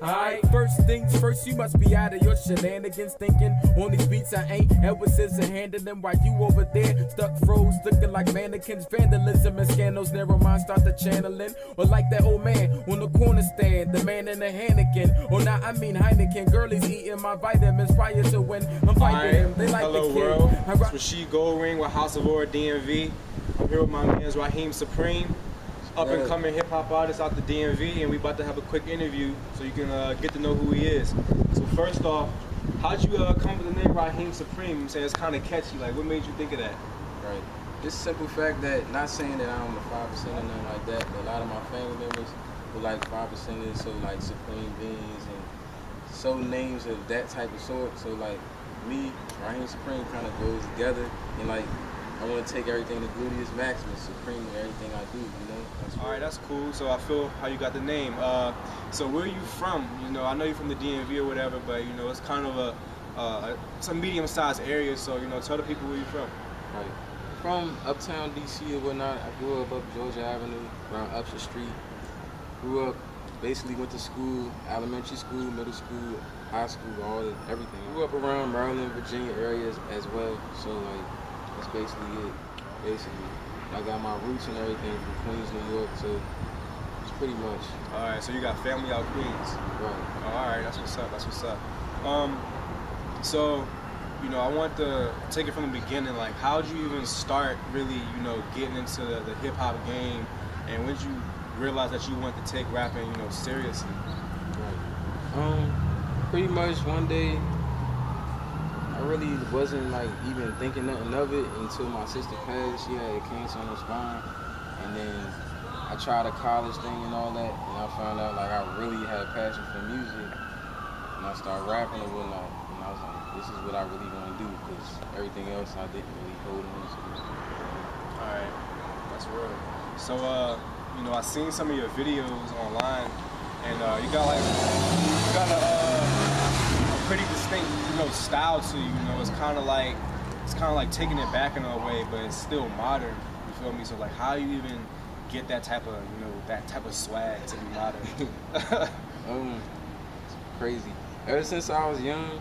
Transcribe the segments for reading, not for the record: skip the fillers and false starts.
Alright, first things first, you must be out of your shenanigans. Thinking on these beats I ain't ever scissor handing them while you over there stuck froze, looking like mannequins. Vandalism and scandals, narrow minds start the channeling. Or like that old man on the corner stand, the man in the Hanneken. Or now I mean Heineken. Girlies eating my vitamins prior to when I'm fighting them. They like hello the kid. World, it's Rashid Goldring with House of War DMV. I'm here with my man's Rahiem Supreme, up and coming hip hop artist out the DMV, and we about to have a quick interview so you can get to know who he is. So first off, how'd you come up with the name Rahiem Supreme? I'm saying it's kind of catchy. Like, what made you think of that? Right. Just simple fact that, not saying that I'm a 5% or nothing like that, but a lot of my family members were like 5%ers, so like Supreme Beans and so names of that type of sort. So like me, Rahiem Supreme kind of goes together, and like I want to take everything to gluteus maximus, supreme in everything I do, you know? Alright, that's cool. So I feel how you got the name. So where are you from? You know, I know you're from the DMV or whatever, but you know, it's kind of it's a medium-sized area, so you know, tell the people where you're from. Right. From uptown DC or whatnot. I grew up Georgia Avenue, around Upshur Street. Grew up, basically went to school, elementary school, middle school, high school, everything. Grew up around Maryland, Virginia areas as well, so like, that's basically it. Basically, I got my roots and everything from Queens, New York, so it's pretty much. All right, so you got family out Queens. Right. All right, that's what's up. That's what's up. So, you know, I want to take it from the beginning. Like, how'd you even start really, you know, getting into the hip hop game, and when did you realize that you wanted to take rapping, you know, seriously? Right. Pretty much one day. I really wasn't like even thinking nothing of it until my sister passed. She had cancer on her spine, and then I tried a college thing and all that, and I found out like I really had a passion for music, and I started rapping and whatnot, and I was like, this is what I really want to do, because everything else I didn't really hold on to. All right, that's real. So, you know, I seen some of your videos online, and you got a pretty distinct, you know, style to you. You know, it's kind of like taking it back in a way, but it's still modern. You feel me? So like, how you even get that type of, you know, that type of swag to be modern? It's crazy. Ever since I was young,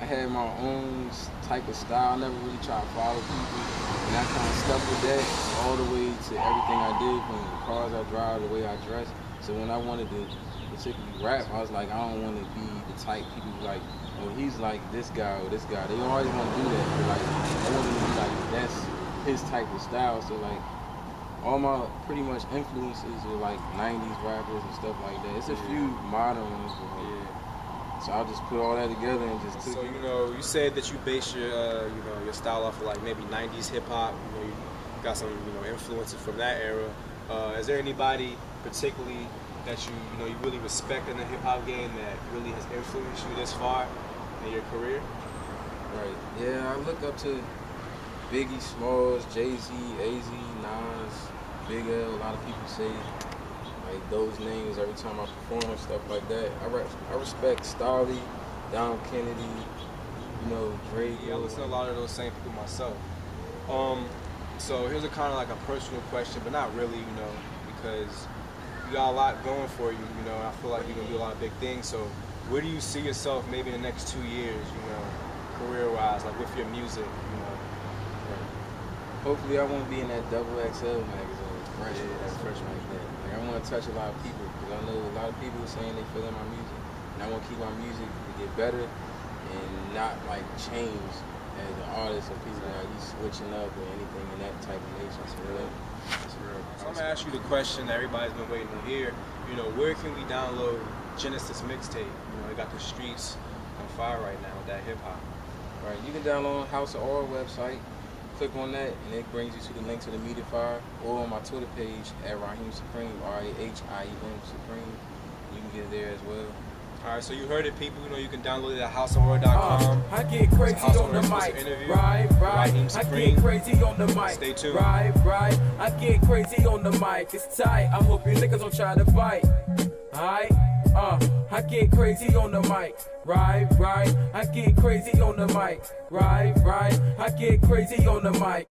I had my own type of style. I never really tried to follow people, and I kind of stuck with that all the way to everything I did, from the cars I drive, the way I dress. So when I wanted to particularly rap, I was like, I don't want to be the type people like, oh, he's like this guy or this guy. They always want to do that, but like, I want to be like, that's his type of style. So like, all my pretty much influences are like 90s rappers and stuff like that. It's a few modern ones, but like, so I just put all that together and just took it. So, you know, you said that you base your, you know, your style off of like maybe 90s hip hop. You know, you got some, you know, influences from that era. Is there anybody particularly that you know, you really respect in the hip hop game that really has influenced you this far in your career? Right. Yeah, I look up to Biggie Smalls, Jay-Z, AZ, Nas, Big L. A lot of people say like those names every time I perform and stuff like that. I respect Starley, Dom Kennedy, you know, Drake. Yeah, I listen to a lot of those same people myself. So here's a kind of like a personal question, but not really, you know, because you got a lot going for you, you know, I feel like you're going to do a lot of big things. So where do you see yourself maybe in the next 2 years, you know, career-wise, like with your music, you know? Right. Hopefully I won't be in that XXL magazine, fresh like that. Like, I want to touch a lot of people, because I know a lot of people are saying they feel in my music. And I want to keep my music to get better and not like change as an artist, or people that are switching up or anything in that type of nature. So, that's real. So I'm going to ask you the question that everybody's been waiting to hear. You know, where can we download Genesis mixtape? You know, they got the streets on fire right now with that hip hop. Right, you can download House of Aura website, click on that, and it brings you to the link to the Media Fire, or on my Twitter page at Rahiem Supreme, R-A-H-I-E-M Supreme. You can get it there as well. Alright, so you heard it, people. You know, you can download it at houseofword.com. I get crazy on the mic. Right. I get crazy on the mic. Stay tuned. Right. I get crazy on the mic. It's tight. I hope you niggas don't try to bite. Alright? I get crazy on the mic. Right. I get crazy on the mic. Right. I get crazy on the mic.